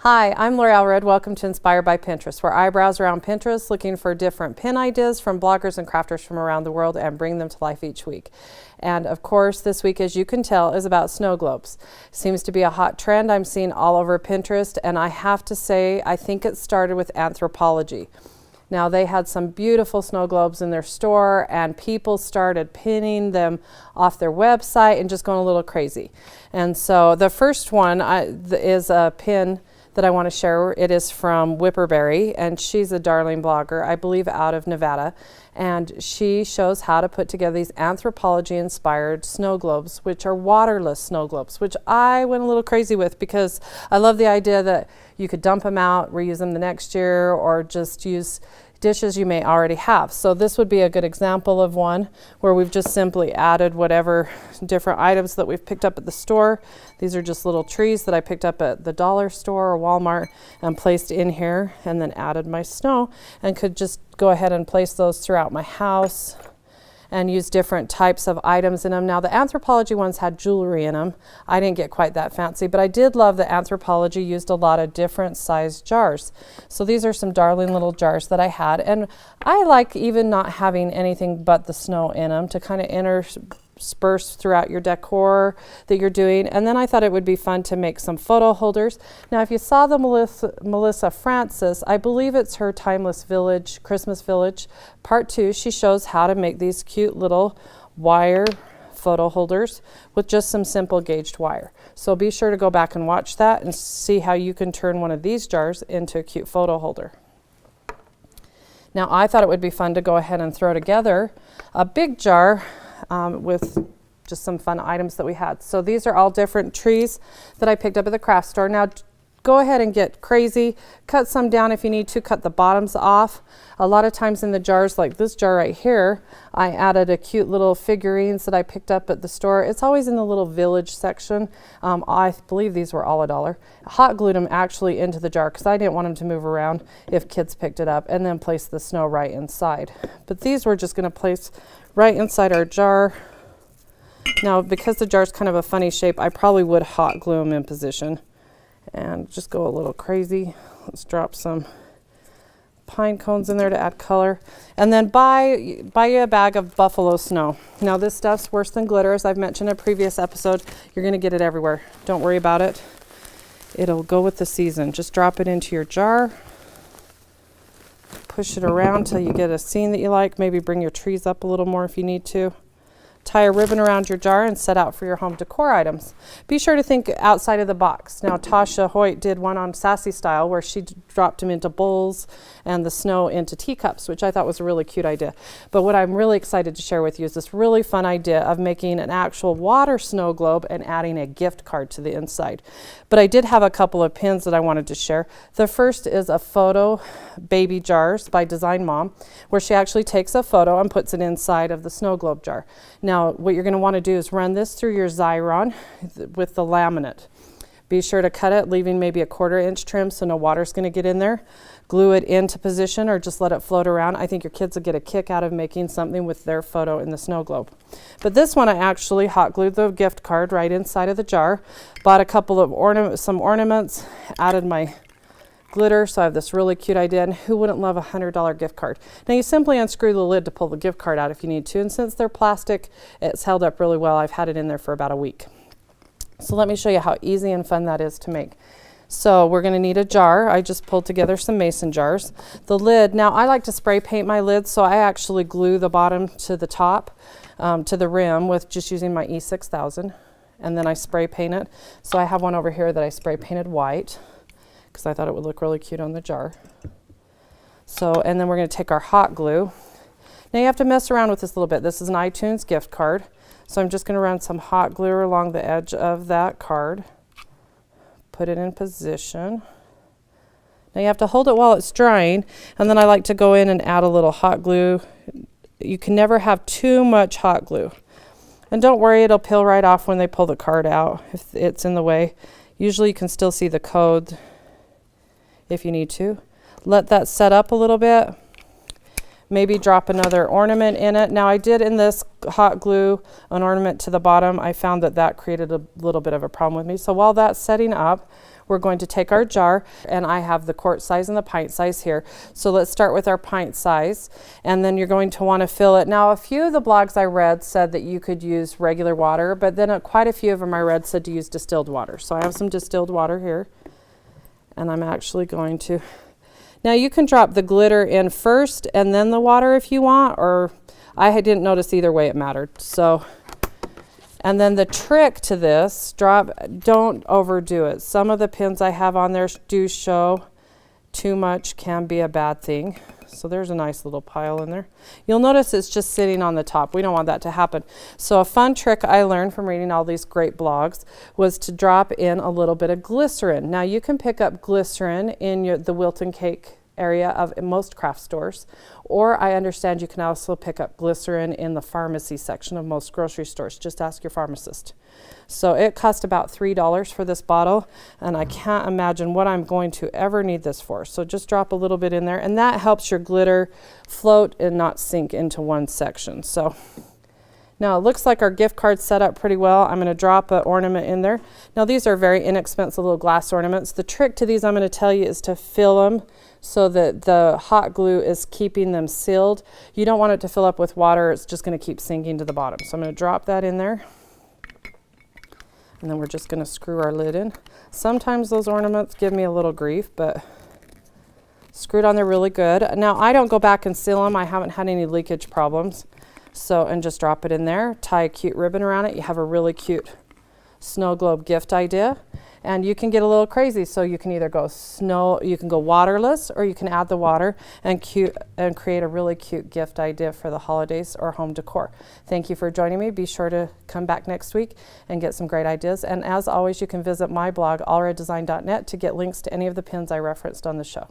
Hi, I'm Allred. Welcome to Inspired by Pinterest, where I browse around Pinterest looking for different pin ideas from bloggers and crafters from around the world and bring them to life each week. And of course, this week, as you can tell, is about snow globes. Seems to be a hot trend I'm seeing all over Pinterest, and I have to say, I think it started with Anthropologie. Now, they had some beautiful snow globes in their store, and people started pinning them off their website and just going a little crazy. And so the first one is a pin that I want to share. It is from Whipperberry, and she's a darling blogger, I believe out of Nevada, and she shows how to put together these Anthropologie inspired snow globes, which are waterless snow globes, which I went a little crazy with because I love the idea that you could dump them out, reuse them the next year, or just use dishes you may already have. So this would be a good example of one where we've just simply added whatever different items that we've picked up at the store. These are just little trees that I picked up at the dollar store or Walmart and placed in here, and then added my snow, and could just go ahead and place those throughout my house and use different types of items in them. Now, the Anthropologie ones had jewelry in them. I didn't get quite that fancy, but I did love that Anthropologie used a lot of different size jars. So these are some darling little jars that I had, and I like even not having anything but the snow in them to kind of intersperse throughout your decor that you're doing. And then I thought it would be fun to make some photo holders. Now, if you saw the Melissa Francis, I believe it's her Timeless Village, Christmas Village, part 2, she shows how to make these cute little wire photo holders with just some simple gauged wire. So be sure to go back and watch that and see how you can turn one of these jars into a cute photo holder. Now, I thought it would be fun to go ahead and throw together a big jar with just some fun items that we had. So these are all different trees that I picked up at the craft store. Now, go ahead and get crazy. Cut some down if you need to. Cut the bottoms off. A lot of times in the jars, like this jar right here, I added a cute little figurines that I picked up at the store. It's always in the little village section. I believe these were all $1. Hot glued them actually into the jar because I didn't want them to move around if kids picked it up, and then place the snow right inside. But these we're just going to place right inside our jar. Now, because the jar's kind of a funny shape, I probably would hot glue them in position and just go a little crazy. Let's drop some pine cones in there to add color, and then buy you a bag of buffalo snow. Now, this stuff's worse than glitter, as I've mentioned in a previous episode. You're going to get it everywhere. Don't worry about it. It'll go with the season. Just drop it into your jar. Push it around till you get a scene that you like. Maybe bring your trees up a little more if you need to. Tie a ribbon around your jar and set out for your home decor items. Be sure to think outside of the box. Now, Tasha Hoyt did one on Sassy Style where she dropped them into bowls and the snow into teacups, which I thought was a really cute idea. But what I'm really excited to share with you is this really fun idea of making an actual water snow globe and adding a gift card to the inside. But I did have a couple of pins that I wanted to share. The first is a photo baby jars by Design Mom, where she actually takes a photo and puts it inside of the snow globe jar. Now, what you're going to want to do is run this through your Xyron with the laminate. Be sure to cut it, leaving maybe a 1/4 inch trim so no water's going to get in there. Glue it into position or just let it float around. I think your kids will get a kick out of making something with their photo in the snow globe. But this one, I actually hot glued the gift card right inside of the jar. Bought a couple of some ornaments, added my glitter, so I have this really cute idea. And who wouldn't love a $100 gift card? Now, you simply unscrew the lid to pull the gift card out if you need to, and since they're plastic, it's held up really well. I've had it in there for about a week. So let me show you how easy and fun that is to make. So we're going to need a jar. I just pulled together some mason jars. The lid, now I like to spray paint my lids, so I actually glue the bottom to the top, to the rim with just using my E6000, and then I spray paint it. So I have one over here that I spray painted white because I thought it would look really cute on the jar. So, and then we're going to take our hot glue. Now you have to mess around with this a little bit. This is an iTunes gift card. So I'm just going to run some hot glue along the edge of that card. Put it in position. Now you have to hold it while it's drying, and then I like to go in and add a little hot glue. You can never have too much hot glue. And don't worry, it'll peel right off when they pull the card out if it's in the way. Usually you can still see the code if you need to. Let that set up a little bit. maybe drop another ornament in it. Now I did in this hot glue an ornament to the bottom. I found that that created a little bit of a problem with me. So while that's setting up, we're going to take our jar, and I have the quart size and the pint size here. So let's start with our pint size, and then you're going to want to fill it. Now a few of the blogs I read said that you could use regular water, but then quite a few of them I read said to use distilled water. So I have some distilled water here, and I'm actually going to, now you can drop the glitter in first and then the water if you want, or I didn't notice either way it mattered. So, and then the trick to this, don't overdo it. Some of the pins I have on there do show too much can be a bad thing. So there's a nice little pile in there. You'll notice it's just sitting on the top. We don't want that to happen. So a fun trick I learned from reading all these great blogs was to drop in a little bit of glycerin. Now you can pick up glycerin in the Wilton cake area of most craft stores, or I understand you can also pick up glycerin in the pharmacy section of most grocery stores. Just ask your pharmacist. So it cost about $3 for this bottle, and I can't imagine what I'm going to ever need this for. So just drop a little bit in there, and that helps your glitter float and not sink into one section. So now it looks like our gift card's set up pretty well. I'm going to drop an ornament in there. Now these are very inexpensive little glass ornaments. The trick to these, I'm going to tell you, is to fill them so that the hot glue is keeping them sealed. You don't want it to fill up with water. It's just going to keep sinking to the bottom. So I'm going to drop that in there. And then we're just going to screw our lid in. Sometimes those ornaments give me a little grief, but screwed on there really good. Now I don't go back and seal them. I haven't had any leakage problems. So, and just drop it in there, tie a cute ribbon around it. You have a really cute snow globe gift idea. And you can get a little crazy. So you can either go you can go waterless, or you can add the water and create a really cute gift idea for the holidays or home decor. Thank you for joining me. Be sure to come back next week and get some great ideas. And as always, you can visit my blog, allreddesign.net, to get links to any of the pins I referenced on the show.